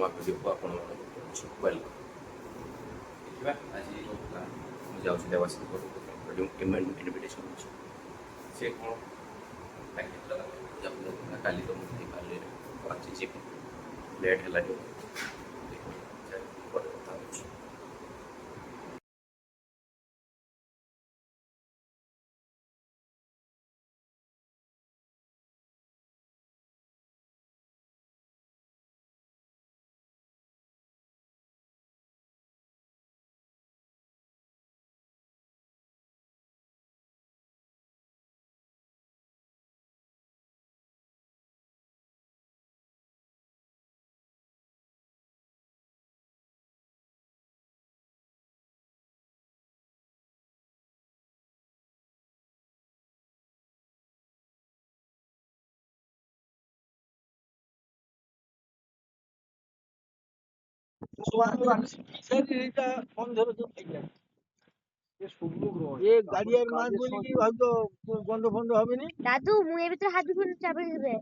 ନୂଆ ଭିଡ଼ିଓକୁ ଆପଣମାନଙ୍କୁ କରୁଛି ୱେଲକମ୍। ଦେଖିବା ଆଜି ମୁଁ ଯାଉଛି ଦେବାଶିଷ ଘରକୁ, ଯେଉଁ ଇନଭିଟେସନ୍ ଅଛି ସେ କ'ଣ କାଲି ତ ମୁଁ ହେଇପାରିଲି ଆଜି ଯିବି, ଲେଟ୍ ହେଲାନି ପରେ କଥା ହେଉଛି। দাদু মুয়ের ভিতরে হাত দিবেন চাপে দিবে।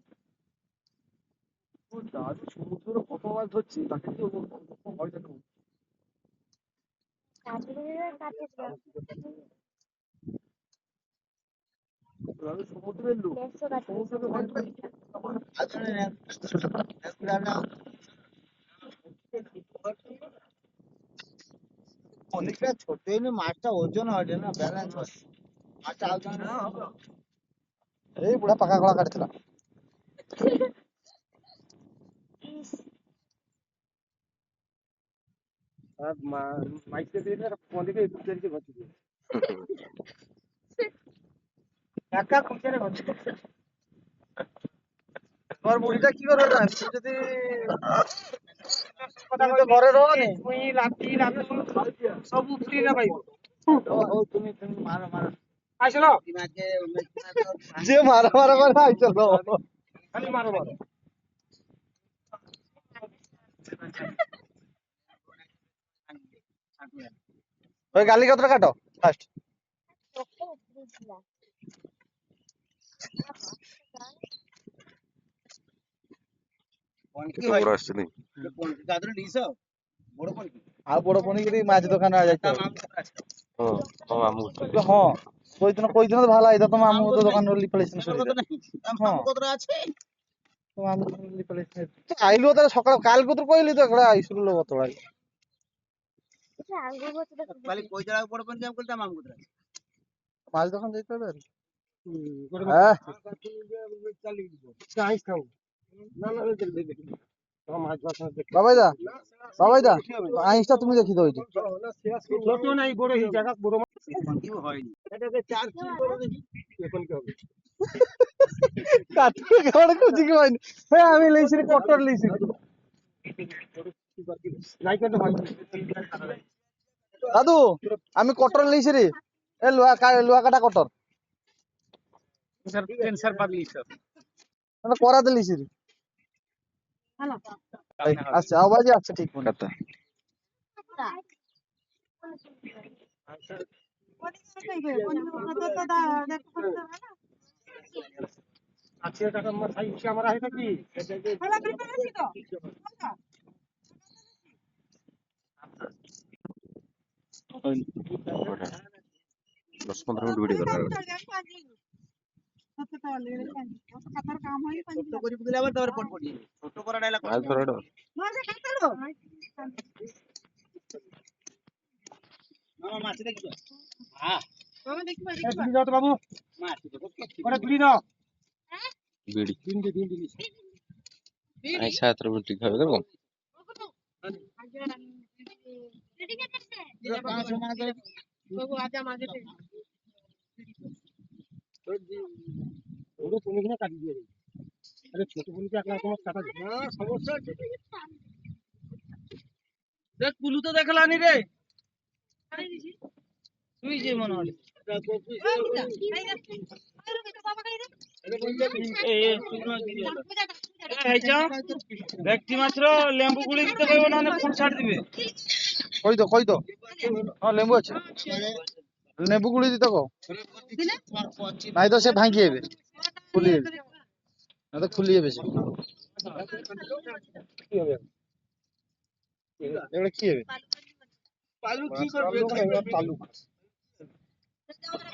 দাদু সমুদ্র কত মাছ ধরছে তাকে তো ভয় থাকে। সমুদ্রের লোক অনেকটা ছোট হইলে মাছটা ওজন হয় না, ব্যালেন্স হয় মাছটা ওজন এই বুড়া পাকা গলা কাটছিল। মাইকে দিয়ে পলিকে দুটো ভর্তি দিয়ে একা খুঁজে হচ্ছে তোমার বুড়িটা কি করে যদি ঘরে রো তুই রাত্রি রাতে সব উঠি না পাইব। তুমি মারো মারো আসলো যে মারা মারা করে আইছিল খালি মারো মারো। ওই গালি কতটা কাটো ফার্স্ট। ଆଉ ବଡ ପନିକିରି ମାଛ ଦୋକାନ ଯାଇଛ? ହଁ কইদিন তো ভালো আইতা তোমার আমু তো দোকান রলি পড়েছিল আইলো তো সকাল কাল কত কইলি তো একটা আইছিল কত ভাই খালি কই জায়গা পড়ে পড়ে আমি বলতাম আমগো মাছ দোকান যাইতে হবে হ্যাঁ চালি চাই খাও না না দেখি বাবাইদা বাবাইদা আইসটা তুমি দেখি তো ওইটা ছোট নাই বড় এই জায়গা বড় মাছ কি হয়নি এটাকে 4 কি করে দেখি এখন কি হবে কাটতে কেমন খুঁজি কি হয়নি হ্যাঁ আমি লইছি কটর লইছি নাই করতে হয় দাদু আমি কটর লইছি রে এ লোহা কাটা কটর স্যার টেনসার পাগলি স্যার মানে করাতে লইছি রে হ্যালো আচ্ছা আওয়াজ আছে ঠিক মনে কথা আচ্ছা টাকা মাছ আইছে আমার আছে কি দশ 15 মিনিট ভিডিও দরকার ছোট করে দিলে আবার তারপরে পট পড়ি ছোট করা ডায়লগ মাছ ধরাটা মামা মাছ দেখছো হ্যাঁ মামা দেখি এই তুমি যাও তো বাবু মাছ ওটা ধরি দাও বিড়ি দিন দিন আই ছাত্র ঠিক হবে দেবো বাবু আজা মাঝে ওরে তুমি কিনা কাটি দিয়ে আরে ছোট পুলিকে একলা তোমার কাটা দে না সমস্যা দেখ পুলু তো দেখলানি রে তুই যে মনে হয় ব্যক্তি মাত্র লেম্বু গুলি দিতে পারবো না ফুল ছাড় দিবে কই তো হ্যাঁ লেম্বু আছে লেম্বু গুলি দিতে কো নাই তো সে ভাঙি যাবে খুলি যাবে না তো খুলি যাবে সে কি হবে এগুলো কি হবে? পালু কি করবে? পালু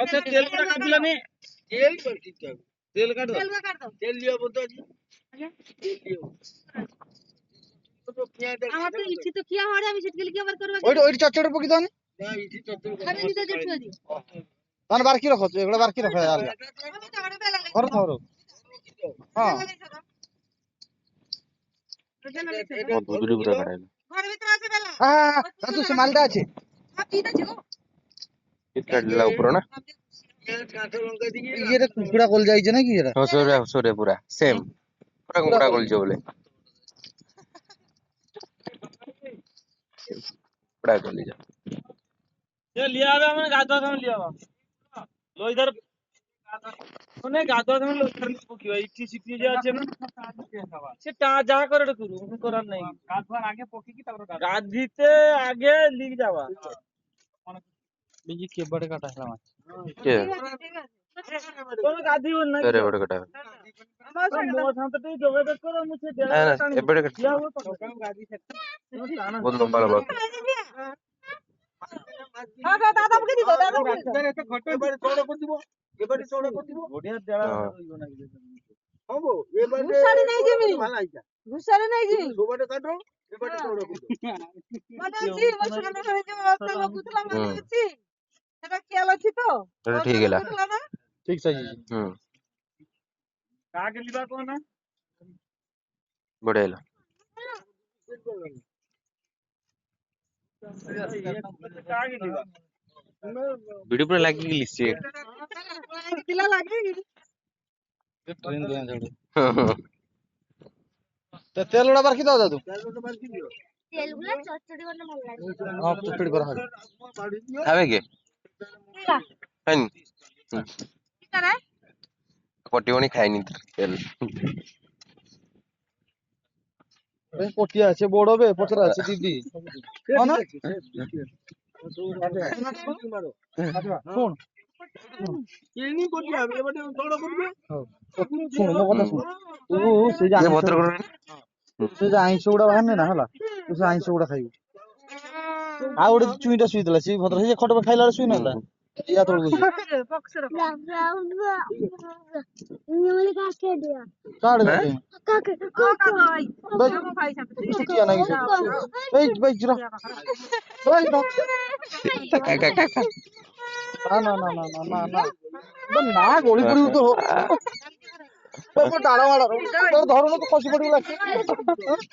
আচ্ছা তেল কটা কাটলা নি তেল করে দিতে হবে। তেল কাটো, तेल का काट दो তেল লিয়ে বলতে আছে। अच्छा তেল লিয়ে তো পেঁয়াজ আমার তো ইচ্ছি তো কিয়া হরে আমি সেটকে লিখে আবার করব ওইটা চচ্চড়ি পকি দাও নি না ইটি চত্বর খাবে নি তো জেঠু দি তাহলে বার কি রাখো এগুলো বার কি রাখো আলগা আমি তো হরে বেলা ঘর থাও হ্যাঁ ভিডিও পুরো কাটাইলো ঘর ভিতর আছে বেলা হ্যাঁ দাদু সে মালটা আছে आप पीता छो কাটলা উপরে না পেঁয়াজ কাঁচা লঙ্কা দিয়ে ইয়েটা কুকুড়া কল যাইছে নাকি এরা সরে পুরা সেম পুরা কুকুড়া কলছে বলে কুকুড়া কলি যা ये लिया आवे हमने गातो समय लिया आवा लो इधर ओने गातो समय लो इधर की भाई इट्टी सिटी যে আছে না সেটা যা করে এটা করু আমি করার নাই গাতবার আগে পকি কি তারপর গাত দিতে আগে লিখ যাওয়া বিজি কে বড় কাটা হলাম কে তুমি গাত দিও না সরে বড় কাটা আমার সাথে যোগাযোগ করো মুছে দেড় না টানি এবারে কাট লিয়া হবে তো গাত দিতে বহুত লম্বা লম্বা দাদা দাদা মুকে দিও দাদা মুকে এবারে একটা ঘটে এবারে চড়া করে দিব, এবারে চড়া করে দিব। ওডিয়া দেড়া হ্যাঁ। হইব না হবো এবারে ঘুষারি নাই দিবি। ভালো আইতা ঘুষারে নাই জি সবারে কাটো, এবারে চড়া করে দিব। মানে জি মশলা হয়ে যে অবস্থা লোক কুতলা মানে হচ্ছে সেটা খেয়াল আছে তো এটা ঠিক গেলা কুতলা না ঠিক সাইজি হুম কাকে লিবা কোন বড় এলো কাকে লিবা ভিডিও পুরো লাগি গলিছে দিলা লাগে ট্রেন দোয়া ঝাড়ে তো তেল ওড়া বার কি দাও দাদু তাহলে বাদ দিও। তেলগুলা চচ্চড়ি বানা ভালো লাগে হ্যাঁ চচ্চড়ি করা হবে বাড়ি দিও। খাবে কে খাইনি কি করে পটিওনি খাইনি তেল এই পটিয়া আছে বড় বে পচরা আছে দিদি হ্যাঁ না মারো। শুন এমনি করতে হবে, এবারে চড়া করবে। শুন ମୋ କଥା ଶୁଣ ତୁ ସେ ଯେ ଏ ଭଦ୍ର କର ସେ ଯେ ଆଇଁଷ ଗୁଡା ବାହାରିନି ନା ହେଲା ତୁ ସେ ଆଇଁଷ ଗୁଡା ଖାଇବୁ ଆଉ ଗୋଟେ ଚୁଇଁଟା ଶୁଇଥିଲା ସେ ଭଦ୍ର ସେ ଖଟ ଖାଇଲା ବେଳେ ଶୁଇ ନଥିଲା ୟା ତଳକୁ ଶୋଇ। ପକ୍ସର କାଢ ଦେ ଭାଇ ଭାଇ ଶୁଖିଆ ନାଗି ସେ ଏଇ ଭାଇ ଜିରା ଭାଇ କାକା କାକା ନା ନା ନା ନା ନା ନା ନା ନା ଗଳି ପଡିବୁ ତ ଡାଳ ମାଳ ଧରୁନ ତ ଖସି ପଡିବୁ ଲାଗି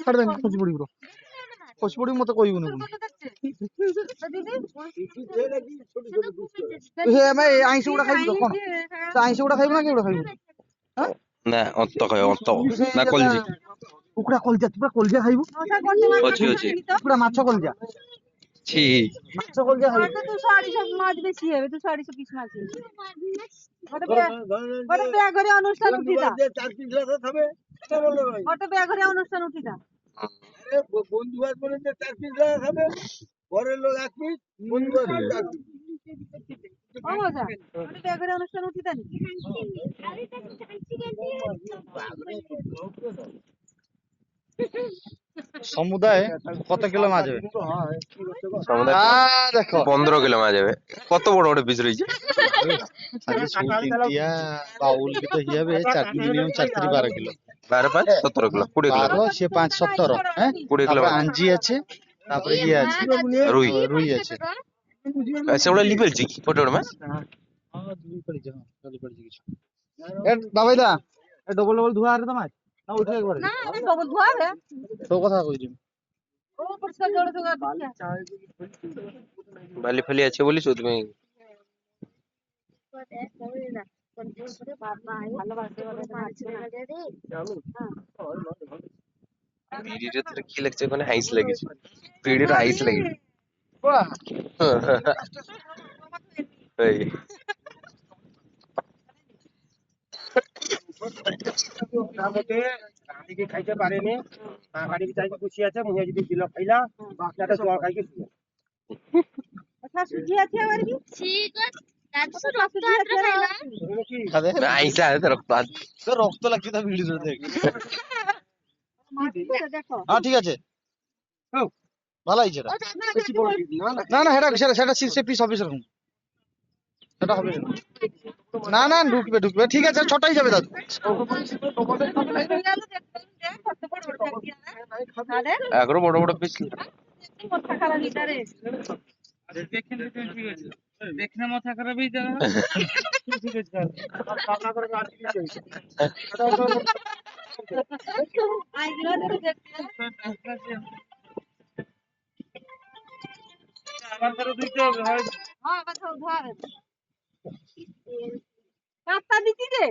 ଛାଡିଦେନି ଖସି ପଡିବୁ ଖସି ପଡିବୁ ମତେ କହିବୁନି ପୁଣି ହେ ଆମେ ଆଇଁଷ ଗୁଡା ଖାଇବୁ ତ କଣ ତୁ ଆଇଁଷ ଗୁଡା ଖାଇବୁ ନା କି ଗୁଡା ଖାଇବୁ ନା ଅନ୍ତ କହ ଅନ୍ତ ନା କଲଜି କୁକୁଡ଼ା କଲଜା ତୁ ପୁରା କଲଜା ଖାଇବୁ ଅଛି ଅଛି କୁକୁଡ଼ା ମାଛ କଲଜା ছি ମାଛ କଲଜା ଖାଇବୁ तू 250 माछ बेसी है तू 250 पीस माछ ଗୋଟେ ବ୍ୟାଗରେ ଅନୁଷ୍ଠାନ ଉଠିଲା যে 4 পিস রাখা খাবে এটা বলো ভাই। ଗୋଟେ ବ୍ୟାଗରେ ଅନୁଷ୍ଠାନ ଉଠିଲା আরে বন্ধু ভাত করে যে 4 পিস রাখা খাবে, ঘরের লোক 1 পিস, বন্ধু ভাত 4 পিস। ও মজা ଗୋଟେ ବ୍ୟାଗରେ ଅନୁଷ୍ଠାନ ଉଠିତାନି সমুদায় কত কিলো মাছ হবে সমুদায় দেখো 15 কিলো মাছ যাবে কত বড় বড় পিস রয়েছে আজকে সুইটিয়া বাউল भी तो হিয়াবে 4 মিনিমাম 4 থেকে 12 কিলো 12 5 17 কিলো 20 কিলো 12 সে 5 17 হ্যাঁ 20 কিলো তারপরে আঞ্জি আছে তারপরে ইয়ে আছে রুই রুই আছে সেগুলো লিপেলছি কি ছোট বড় মাছ হ্যাঁ দুই পড়িছে হ্যাঁ দুই পড়িছে কিছু এ বাবাই দা এ ডবল ডবল ধোয়া আরে তো মাছ না উঠে একবারে না আমি ডবল ধোয়া রে তো কথা কইছি ও পরিষ্কার জল ধোয়া বালি ফালি আছে বলি তুমি পিড়িটা তোর কি লাগছে ওখানে আইস লেগেছে পিড়িটা আইস লেগেছে কোয়া এই মতে রানীকে খাইতে পারেনি, বাড়ি চাইতে খুশি আছে, মুহে যদি দিল খাইলা, বাচ্চাটা জল খাইকে শুয়ে। আচ্ছা সুজি আছে আর কি ঠিক আছে তারপর সুজি আছে তুমি কি খাবে আইস আছে তো রক্ত আছে তো রক্ত লাগছে তা ভিডিও দেখ দেখো হ্যাঁ ঠিক আছে ভালো হয়েছে এটা। ওটা না বেশি বড় piece না, না। না সেটা সেটা সেটা সে পিস হবে সেরকম, সেটা হবে না। না না ঢুকবে ঢুকবে, ঠিক আছে ছটাই যাবে দাদু। কত বড় বড় থাকি আরে এগারো বড় বড় পিস মাথা খারাপ নিতারে দেখেন দেখেন ঠিক আছে দেখনে মাথা খারাপ হয়ে যাবে ঠিক আছে পাবনা করে আজ কি চাইছে আইগুলো দেখতে আবার করে দিতে হবে হয় হ্যাঁ কথা ধরে কাটটা দিতি রে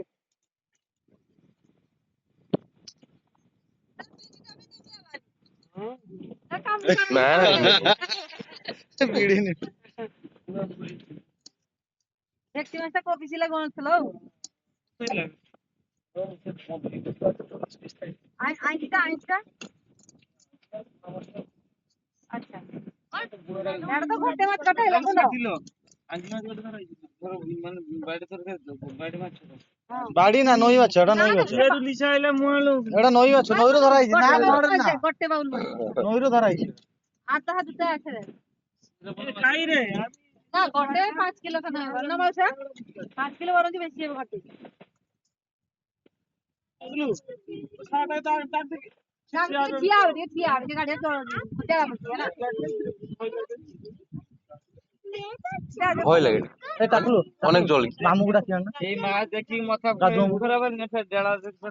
কাম না বিড়ি নি। দেখতে মাছটা কপি ছিল কোন ছিল আইটা আইটা আচ্ছা এটা তো ঘটে মাছ কাটা হলো কোন ছিল আজ মাছ ধরে মানে বাইরে ধরে বাইরে মাছ ছিল বাড়ি না নই মাছ, এটা নই মাছ, এর লিসা আইলে মহলো এটা নই মাছ, নইরো ধরা হয়েছে না না গট্টে বাউল মাছ নইরো ধরা হয়েছে। আর তাহা দুটো আছে রে খাই রে না গট্টে 5 কিলো খানা হবে না মাছ 5 কিলো বরং বেশি হবে গট্টে বুঝলু সাটা তার তার থেকে ঠিয়া হবে যে গাড়ি তো জায়গা করতে না ভয় লাগে এই টাকলু অনেক জল মামুগুড়া কি না এই মাছ দেখি মাথা দাদু ঘুরে আবার নেফে ডেড়া দেখবে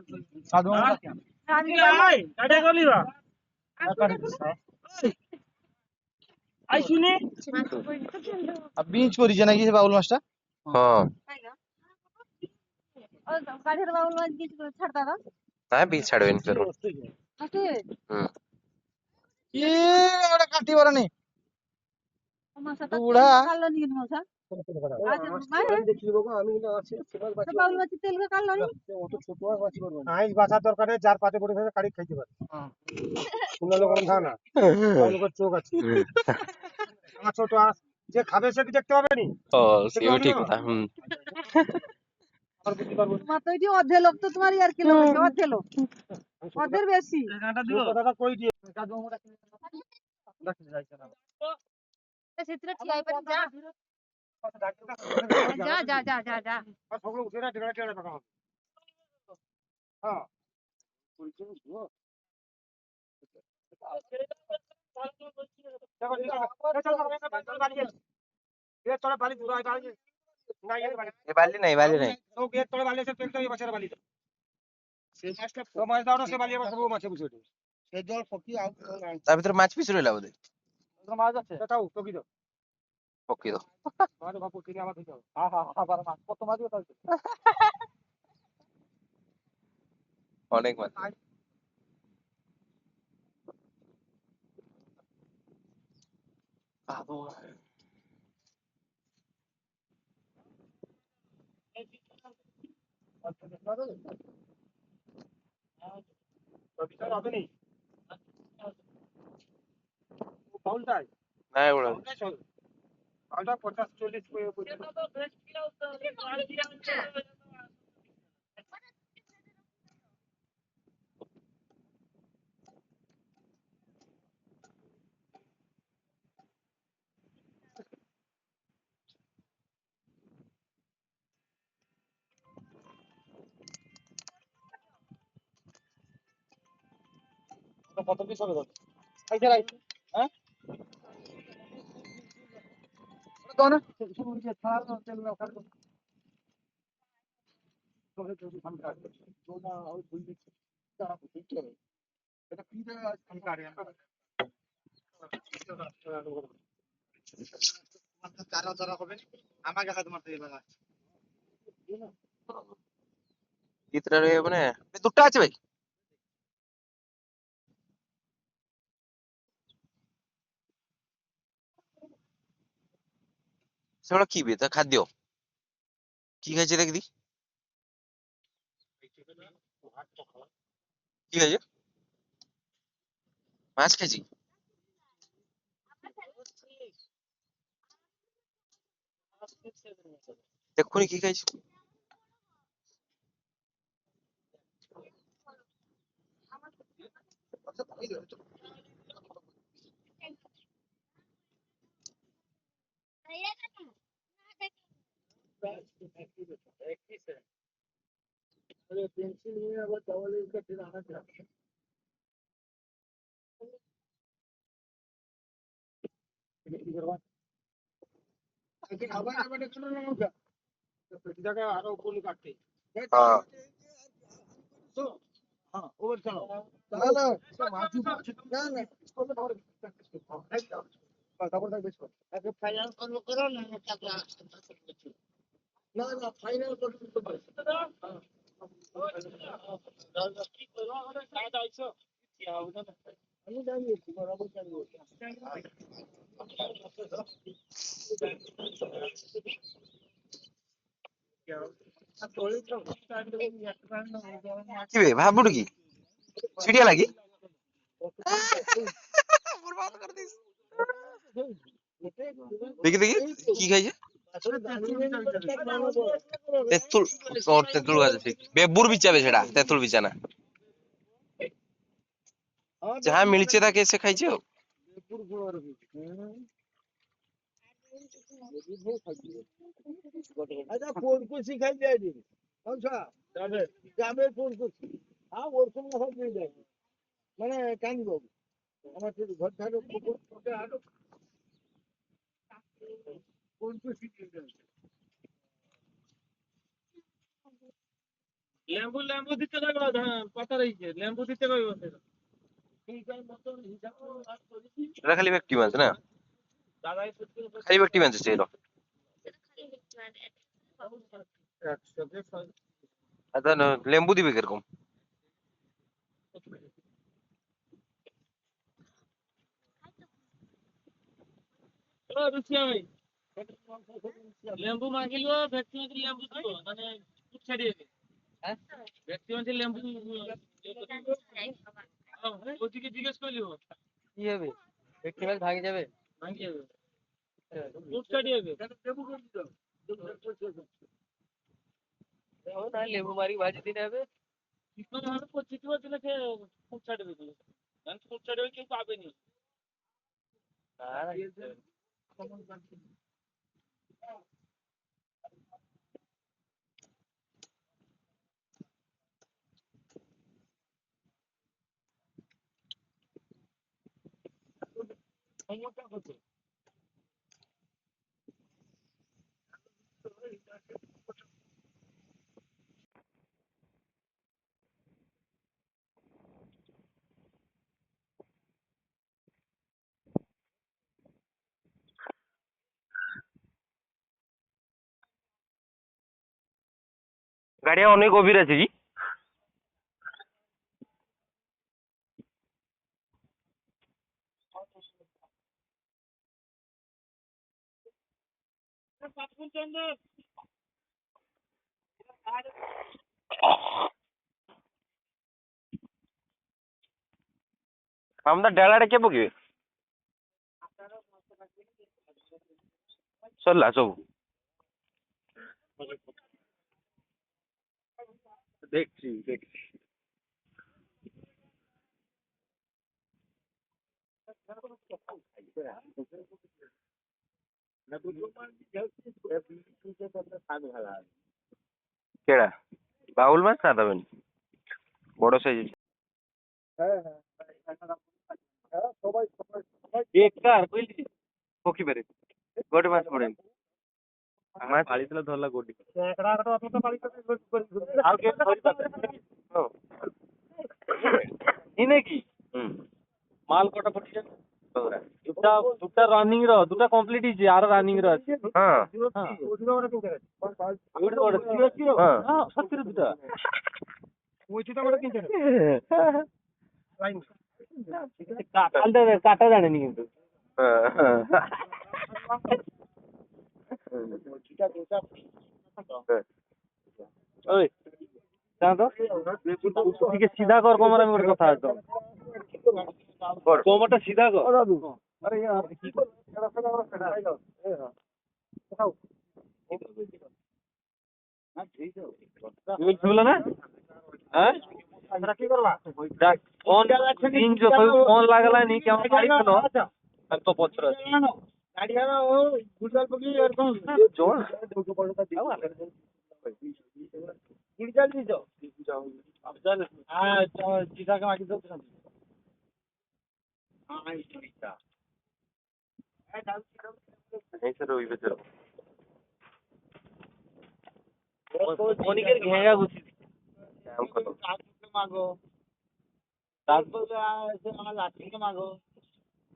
সাধু মামুগুড়া কি আই কাটে গলিবা আই শুনি আর বিঞ্চ করিছে নাকি সে বাউল মাছটা? হ্যাঁ ও গাড়ির বাউল মাছ কিছু ছাড়তা না হ্যাঁ পিস ছাড়বেন ফের আচ্ছা হুম এ ওটা কাটি বারানি মাছটা তো বুড়া। কালো নি মাছ আচ্ছা মাছ দেখি বাবা আমি কিন্তু আছে সেমাল বাঁচি বাউল মাছ তেল কে কালো নি অত ছোট আর বাঁচি পারবো না আইস বাঁচার দরকার নেই যার পাতে পড়ে থাকে কাড়ি খাইতে পারে কোনো লোক অন্ধা না লোকের চোখ আছে আমার ছোট আঁশ যে খাবে সে কি দেখতে পাবে নি ও সেও ঠিক কথা হুম আর বুঝতে পারবো না। মাত্র এটি অর্ধে লোক তো তোমার ইয়ার কিলো বেশি অর্ধে লোক অর্ধের বেশি কাঁটা দিব এই কথাটা কই দিয়ে কাদু আমরা ডাকতে যাইছে না চিত্রে ঠিয়াই পারি যা আর সকলে উঠে না টেড়া টেড়া টাকা হবে হ্যাঁ দেখো ঠিক আছে চল বাড়ি এ তোরা বাড়ি দূর হয় বাড়ি না এই বাড়ি এ বালি নাই তো গেট তোরা বাড়ি এসে পেলতে বাচ্চার বাড়ি সেই মাছটা তো মাছ দাও না সে বাড়ি আবার সব মাছে বুঝে সেই জল ফকি আউ তার ভিতরে মাছ পিস রইলা বোধ মাছ আছে তাও তো কি দাও পকি দাও মাছ বাপু কিনে আমার দিতে হবে হ্যাঁ হ্যাঁ আবার মাছ কত মাছ তাই অনেক মাছ আবো বিচার হবে নি পাউলটাই না ওরা পাউলটা 50-40 কত পিস হবে দাদা খাইতে রাই হ্যাঁ তো না শুরু যে ছাড়া তেল না কাট তো যদি हम काट तो ना और भूल दिख তারা বুঝতে হবে এটা কি জায়গা আমি কাটে মাত্র চারা চারা হবে আমাকে হাত মারতে হবে না চিত্রা রয়ে মানে দুটো আছে ভাই সেগুলো কি বে তা খাদ্য কি খাইছে দেখি দি কি খাইছে মাছ খাইছি দেখুনি কি খাইছে পেটিটাকে আরো উপরে কাটতে হ্যাঁ হ্যাঁ ওভার চালাও না না তারপর বেশ কর আগে ফাইনাল করবো করো না তারপর না না ফাইনাল করতে পারে আমি জানি বরাবর জানি কি বে ভাবুড় কি সিরিয়া লাগি দেখি দেখি কি খাইছে তেঁতুল তোর তেঁতুল গাছ আছে বেবুর বিচাবে সেটা তেঁতুল বিছানা যাহা মিলছে তাকে সে খাইছে আচ্ছা ফোন কুচি খাই যায় দিন আচ্ছা যাবে ফোন কুচি হ্যাঁ ওরকম না হয় দিয়ে যায় মানে কান বাবু আমার ঘর ধারে পুকুর আরো ফোন কুচি লেম্বু লেম্বু দিতে কইব পাতা রইছে লেম্বু দিতে কইব ঠিক আছে মতন হিসাব করেছি এটা খালি ব্যক্তি মাছ না দাদাই খালি ব্যক্তি মাছ ছিল আচ্ছা লেম্বু দিবে কিরকম রুচি আমি লেম্বু মাগিল ব্যক্তি মাঝে লেম্বু দিব মানে ফুট ছাড়িয়ে দে হ্যাঁ ব্যক্তি মাঝে লেম্বু ওদিকে জিজ্ঞেস করলিও কি হবে ব্যক্তি মাঝ ভাঙে যাবে ফুট ছাড়িয়ে দে লেম্বু করে দিও না লেবু মারি ভাজি দিতে হবে কিছু না হলে পচিটি দিলে সে ফুট ছাড়বে দিলে কারণ ফুট ছাড়বে কেউ পাবে না গাড়িয়া অনেক গভীর আছে কি আমরা ଡାଳାରେ କେ ପକେଇବେ ସରିଲା ସବୁ দেখছি কেডা বাউল মাছ না দেবেন বড় সাইজ সবাই বেকার বুঝলি পকি পারে গোটে মাছ পড়েন মাছ পাড়িতলে ধরলা গোটি আর ইনে কি মাল কটা পড়ছে দুটা রানিং র দুটা কমপ্লিট হইছে আর রানিং র আছে হ্যাঁ সত্যি দুটা কাটা জানেনি কিন্তু ওই জানো তো ঠিক সিধা কর কোমর আমি ଗୋଟେ কথা আছে কোমরটা সিধা কর আরে यार কি করে এরা ফেলা ওরা ফেলা তুমি শুনলে না হ্যাঁ কি করবা দেখ ফোন তিনশো ফোন লাগালানি কেমন গাড়ি ছিল আর তো পত্র আছে গাড়ি আনা ও গুলজাল পকি এরকম জোর গুলজাল দিছো চল হ্যাঁ চিতাকে মাটি দাও তো অনেকের ঘেঁড়া গুছি মাগো তারপরে আমার লাঠিকে মাগো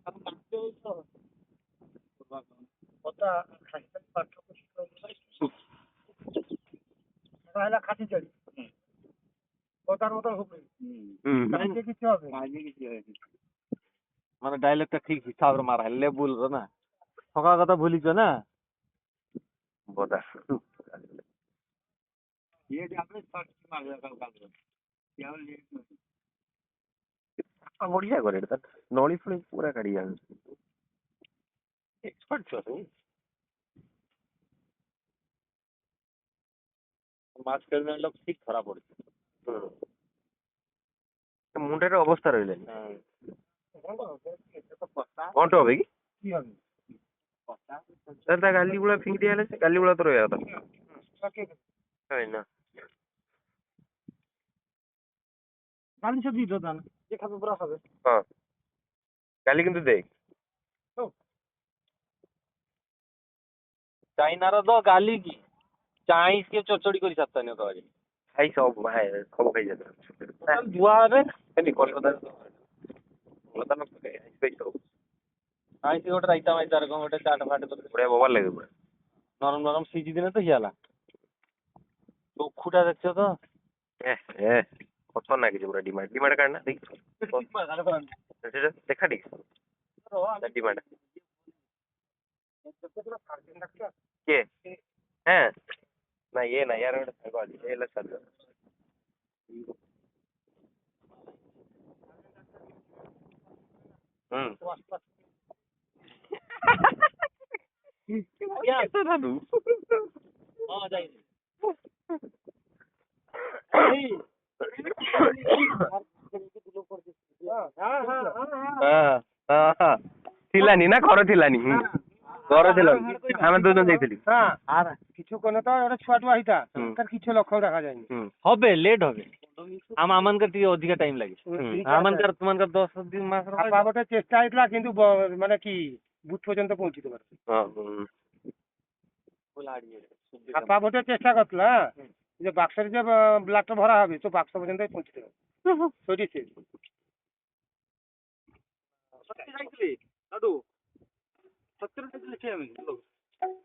আমি কাটতে হইতো ওটা খাসিটার পার্থক্য কি তাহলে খাসি চড়ি ওটার মতন হবে কালকে কিছু হবে মানে ডায়লগটা ঠিক হিসাবে মারা লেবুল না সকাল কথা ভুলিছ না বোধা ବଢିଆ କରେ ଏଇଟା ନଳି ଫଳି ପୁରା କାଢି ଯାଉଛି ଏକ୍ସପର୍ଟ ଛୁଆ ସବୁ মাছ কেটে লোক ঠিক ধরা পড়ছে ମୁଣ୍ଡରେ ଅବସ୍ଥା ରହିଲାନି ଘଣ୍ଟ হবে କି কি হবে ତାହେଲେ ତା ଗାଲି ଗୁଳା ଫିଙ୍ଗି ଦିଆ ହେଲେ ସେ ଗାଲି ଗୁଳା ତ ରହିବା କଥା ନା কালি সব দিত দান যে খাবে পুরা খাবে ହଁ ଗାଲି କିନ୍ତୁ ଦେ ଚାଇନାର ତ ଗାଲି କି ଚାଇଁସ କେ ଚଚଡି କରି ସାରିତାନି ତ ଆଜି ଖାଇ ସବୁ ସବୁ ଖାଇଯାଏ ଧୁଆ ହେବେ ଏମିତି କଲକତାରେ କଲକତା ଲୋକ ଖାଇ ସବୁ ଚାଇଁସ ଗୋଟେ ରାଇତା ମାଇତାର କଣ ଗୋଟେ ଚାଟ ଫାଟ କରି ବଢିଆ ବୋବାଲ ଲାଗେ ପୁରା ନରମ ନରମ ସିଝି ଦିନେ ତ ହିଆଲା ଚୋଖୁଟା ଦେଖିଛ ତ ଏ ଖତରନାକ ହେଇଛି ପୁରା ଡିମାଣ୍ଡ ଡିମାଣ୍ଡ କାଢ ନା ଦେଖ ଦେଖା ଟିକେ ଡିମାଣ୍ଡ କିଏ হ্যাঁ না ଇଏ ନା ୟାର ଗୋଟେ ସାଙ୍ଗ ଅଛି ଏ ହେଲା ସାଙ୍ଗ ହଁ ଯାଇ ଥିଲାନି ନା ଘର ଥିଲାନି ଘର ଥିଲାନି ଆମେ ଦୁଇ ଜଣ ଯାଇଥିଲି আর কিছু কোনে তো ওটা ছুয়া টুয়া হইতা তার কিছু লক্ষণ দেখা যায়নি হবে লেট হবে আমানকার টিকে ଅଧିକା টাইম লাগে আমানকার তোমানকার 10 দিন মাস আর বাবাটা চেষ্টা হইতলা কিন্তু মানে কি বুথ পর্যন্ত পৌঁছিতে পারছে আর বাবাটা চেষ্টা করতলা যে বাক্সের যে ব্লাডটা ভরা হবে তো বাক্স পর্যন্ত পৌঁছতে হবে সরিছে সত্যি যাইছিলি দাদু সত্যি যাইছিলি কি আমি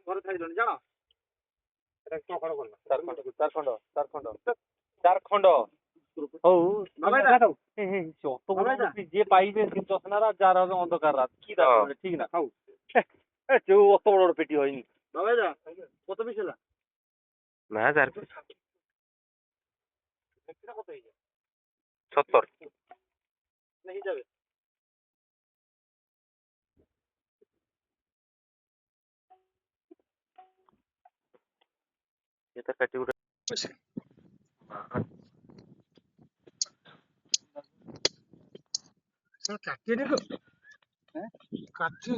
ঘরে থাইলনি জানো এটা কি করে করলা চার খন্ড হଉ ଯିଏ ପାଇବେ ସେ ଚଷନାରା ଯାହାର ଅନ୍ଧକାର ରାତ କି ঠিক না ହଉ কেউ অত বড় বড় পেটি হয়নি বাবা যা কত পিস ହେଲା ନା 4 ପିସ୍ কত হয়েছে 70 নেই যাবে এটা কাটি উঠে কাটছে দেখো হ্যাঁ কাটছে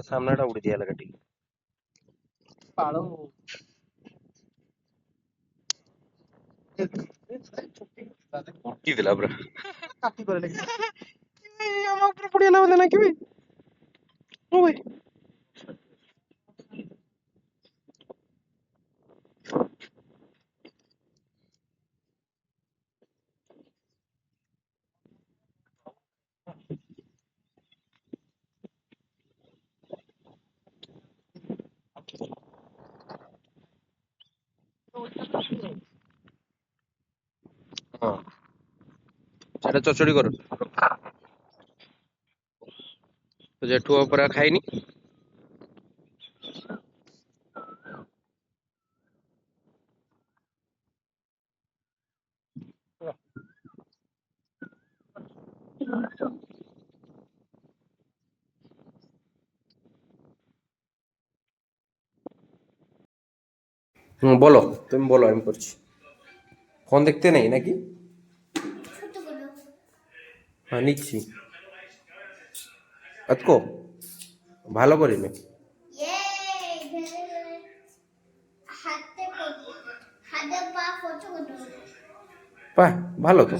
ସାମ୍ନାଟା ଉଡି ଦିଆହେଲା କାଟି ପାଳ ଉଠିଥିଲା ପୁରା କାଟି କରିଲେ ଆମ ଉପରେ ପଡିଗଲା ବୋଧେ ନା କେବେ ଓ ଭାଇ ହଁ ସେଟା ଚଚଡି କର ତ ଜେଠୁ ପରା ଖାଇନି বলো তুমি বলো আমি করছি ফোন দেখতে নেই নাকি হ্যাঁ নিচ্ছি আজকো ভালো করিনি হাতে বাহ, ভালো তো।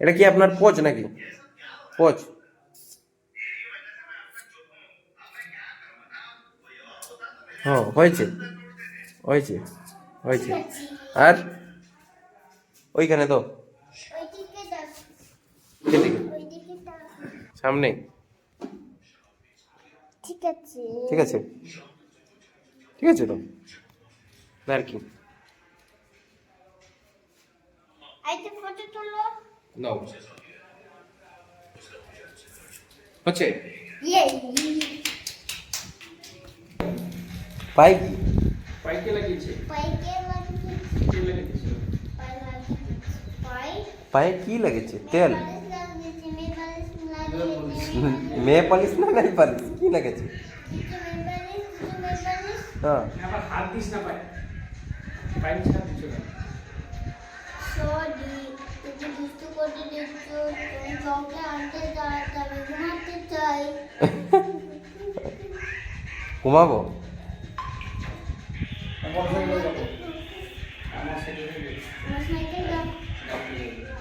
এটা কি আপনার কোচ নাকি? কোচ? হ্যাঁ, হয়েছে হয়েছে হয়েছে। আর ওইখানে তো এদিকে, সামনে। ঠিক আছে ঠিক আছে, ঠিক আছে তো। আর কি আইতে ফটো তুলো নাও হচ্ছে ইয়ে পাই কি? পাইকে লাগিয়েছে। পাইকে লাগিয়ে কে লাগিয়েছে? পাই লাগিয়ে পাই পায়ে কি লাগিয়েছে? তেল? পালিশ লাগিয়েছি মে পালিশ লাগিয়েছি মে পালিশ না নাই পালিশ কি লাগিয়েছে? মে পালিশ হ্যাঁ, আবার হাত দিস না পায়ে পায়ে ছাড় দিছ না সরি তুমি দুষ্টু করে দিচ্ছ তুমি চকলেট আনতে যাও তবে ঘুমাতে চাই ঘুমাবো। আমার সাইকেল যাবো আমার সাইকেল আমার সাইকেল দাও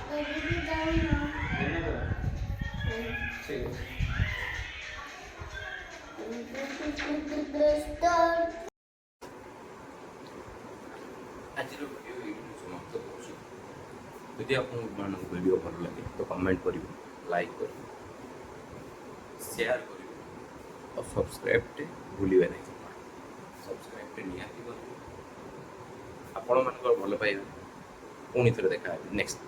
দিদি দাও না ঠিক আছে ଆଜିର ଭିଡ଼ିଓ ଏଇଠି ସମାପ୍ତ କରୁଛି। ଯଦି ଆପଣମାନଙ୍କୁ ଭିଡ଼ିଓ ଭଲ ଲାଗେ ତ କମେଣ୍ଟ କରିବେ, ଲାଇକ୍ କରିବେ, ସେୟାର କରିବେ ଆଉ ସବସ୍କ୍ରାଇବ୍ଟେ ଭୁଲିବେ ନାହିଁ। ସବସ୍କ୍ରାଇବ୍ଟେ ନିହାତି କରିବେ। ଆପଣମାନଙ୍କର ଭଲ ପାଇବେ। ପୁଣି ଥରେ ଦେଖା ହେବେ ନେକ୍ସଟ।